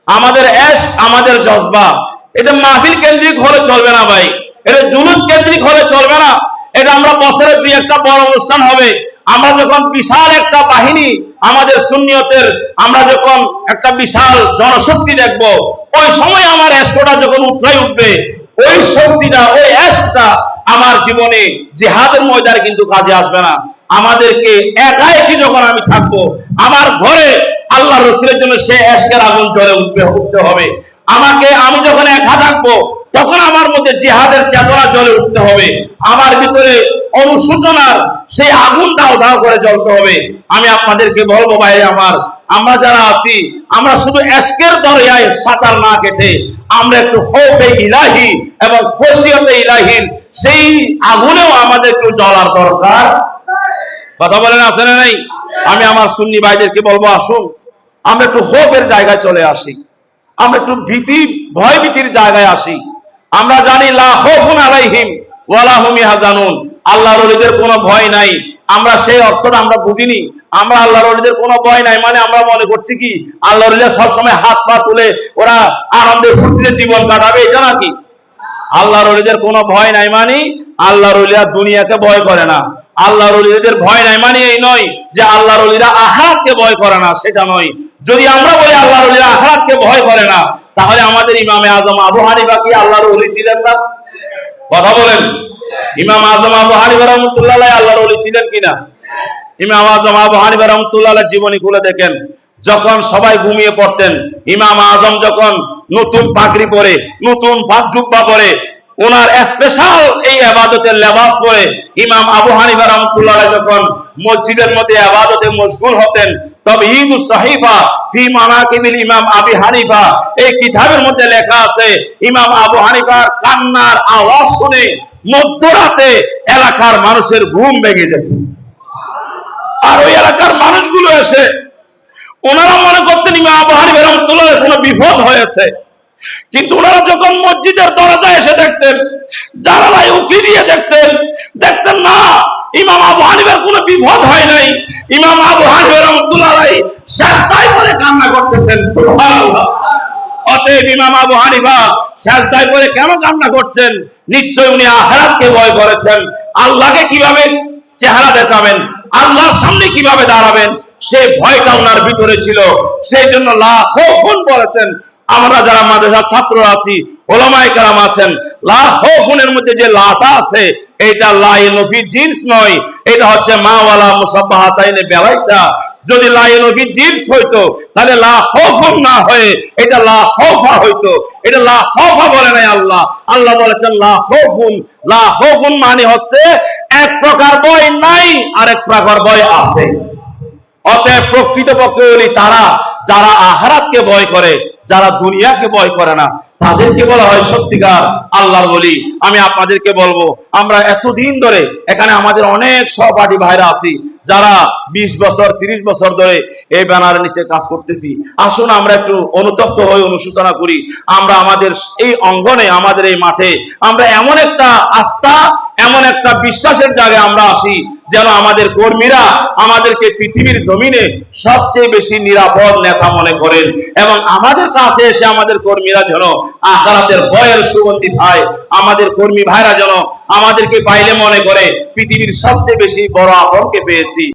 আমাদের এশক, আমাদের জজবা, এটা মাহফিল কেন্দ্রিক হলে চলবে না ভাই, এটা জুলুস কেন্দ্রিক হলে চলবে না। এটা আমরা বছরে দুই একটা বড় অনুষ্ঠান হবে, আমরা যখন বিশাল একটা বাহিনী আমাদের সুন্নিয়তের, আমরা যখন একটা বিশাল জনশক্তি দেখব, ওই সময় আমার এশকটা যখন উঠলাই উঠবে, ওই শক্তিটা, ওই এশকটা আমার জীবনে জিহাদের ময়দানে কিন্তু কাজে আসবে না। আমাদেরকে একা একই যখন আমি থাকবো, আমার ঘরে আল্লাহ রসুলের জন্য সে এশকের আগুন জ্বলে উঠতে হবে। আমি যখন একা থাকবো, তখন আমার মধ্যে জিহাদের চেতনা জ্বলে উঠতে হবে। আমার ভিতরে অনুশোচনার সেই আগুন দাও দাও করে জ্বলতে হবে। আমি আপনাদেরকে বলবো ভাই আমার, আমরা যারা আছি, আমরা শুধু এশকের দরিয়ায় সাঁতার না কেটে আমরা একটু খৌফে ইলাহি এবং খশিয়তে ইলাহির সেই আগুনেও আমাদের একটু জ্বলার দরকার। কথা বলেন আছে না নাই? আমি আমার সুন্নি ভাইদেরকে বলবো, আসুন আমরা একটু খৌফের জায়গায় চলে আসি, আমরা একটু ভয় ভীতির জায়গায় আসি। আমরা জানি লা খাউফুন আলাইহিম ওয়ালা হুম ইয়াহজানুন, আল্লাহর ওলিদের কোনো ভয় নাই। আমরা সেই অর্থটা আমরা বুঝিনি। আমরা আল্লাহর ওলিদের কোনো ভয় নাই মানে আমরা মনে করছি কি আল্লাহর ওলিরা সব সময় হাত পা তুলে ওরা আনন্দে ফুর্তিতে জীবন কাটাবে, এটা নাকি? আল্লাহর ওলিদের কোনো ভয় নাই মানে আল্লাহর ওলিরা দুনিয়াকে ভয় করে না। আল্লাহর ওলিদের ভয় নাই মানে এই নয় যে আল্লাহর ওলিরা আখিরাতকে ভয় করে না, সেটা নয়। যদি আমরা বলি আল্লাহর ওলিরা আখিরাতকে ভয় করে না, তাহলে আমাদের ইমামে আজম আবু হানিফা কি আল্লাহর ওলি ছিলেন না? কথা বলেন। ইমাম আজম আবু হানিফা রাহমাতুল্লাহ আলাইহি আল্লাহর ওলি ছিলেন কিনা? ইমাম আজম আবু হানিফা রাহমাতুল্লাহ আলাইহি জীবনী খুলে দেখেন, যখন সবাই ঘুমিয়ে পড়তেন, ইমাম আজম যখন নতুন পাগড়ি পরে, নতুন জুব্বা পরে, ওনার স্পেশাল এই ইবাদতের লেবাস পরে ইমাম আবু হানিফা রাহমাতুল্লাহ আলাইহি যখন মসজিদের মধ্যে ইবাদতে মশগুল হতেন, তবে ইদুস সাহিফা ফি মানাকিবিল ইমাম আবি হানিফা এই কিতাবের মধ্যে লেখা আছে, ইমাম আবু হানিফার কান্নার আওয়াজ শুনে মধ্যরাতে এলাকার মানুষের ঘুম ভেঙে যেত। আর ওই এলাকার মানুষগুলো এসে ওনারা মনে করতেন ইমাম আবু হানিফা রাহমাতুল্লাহ কোনো বিপদ হয়েছে, কিন্তু ওনারা যখন মসজিদের দরজায় এসে দেখতেন, জানালায় উঁকি দিয়ে দেখতেন না, ইমাম আবু হানিফার কোনো বিপদ হয় নাই। ইমাম আবু হানিফা রাহমাতুল্লাহ আলাইহি সিজদায় পড়ে কান্না করতেছেন। সুবহানাল্লাহ। অতএব ইমাম আবু হানিফা সিজদায় পড়ে কেন কান্না করছেন? নিশ্চয় উনি আখিরাতকে ভয় করেছেন। আল্লাহকে কিভাবে চেহারা দেখাবেন, আল্লাহর সামনে কিভাবে দাঁড়াবেন, সে ভয়টা ওনার ভিতরে ছিল। সেই জন্য লা খাউফুন বলেছেন। আমরা যারা মাদ্রাসার ছাত্র আছি, ওলামায়ে কেরাম আছেন, লা খাউফুনের মধ্যে যে লাটা আছে, এটা লা নফি জিন্স নয়, এটা হচ্ছে মা ওয়ালা মুসাব্বাহাতাইনে বেলাইসা। যদি লা নফি জিন্স হইতো তাহলে লা খাউফুন না হয়ে এটা লা খাউফা হইতো। এটা লা খাউফা বলে নাই আল্লাহ। আল্লাহ বলেছেন লা খাউফুন। লা খাউফুন মানে হচ্ছে এক প্রকার ভয় নাই, আরেক প্রকার ভয় আছে। অতএব প্রকৃতপক্ষে ওলি তারা যারা আখিরাতকে ভয় করে, যারা দুনিয়াকে ভয় করে না, তাদেরকে বলা হয় সত্যিকার আল্লাহর ওলি। আমি আপনাদেরকে বলবো, আমরা এতদিন ধরে এখানে আমাদের অনেক সহপাঠী ভাইরা আছি যারা 20 বছর 30 বছর ধরে এই ব্যানারের নিচে কাজ করতেছি। আসুন আমরা একটু অনুতপ্ত হয়ে অনুশোচনা করি। আমরা আমাদের এই অঙ্গনে, আমাদের এই মাঠে আমরা এমন একটা আস্থা, এমন একটা বিশ্বাসের জায়গায় আমরা আসি যেন আমাদের কর্মীরা আমাদেরকে পৃথিবীর জমিনে সবচেয়ে বেশি নিরাপদ নেতা মনে করেন, এবং আমাদের কাছে এসে আমাদের কর্মীরা যেন আখিরাতের ভয়ের সুগন্ধি পায়। আমাদের কর্মী ভাইরা যেন আমাদেরকে পাইলে মনে করে পৃথিবীর সবচেয়ে বেশি বড় আপনকে পেয়েছি।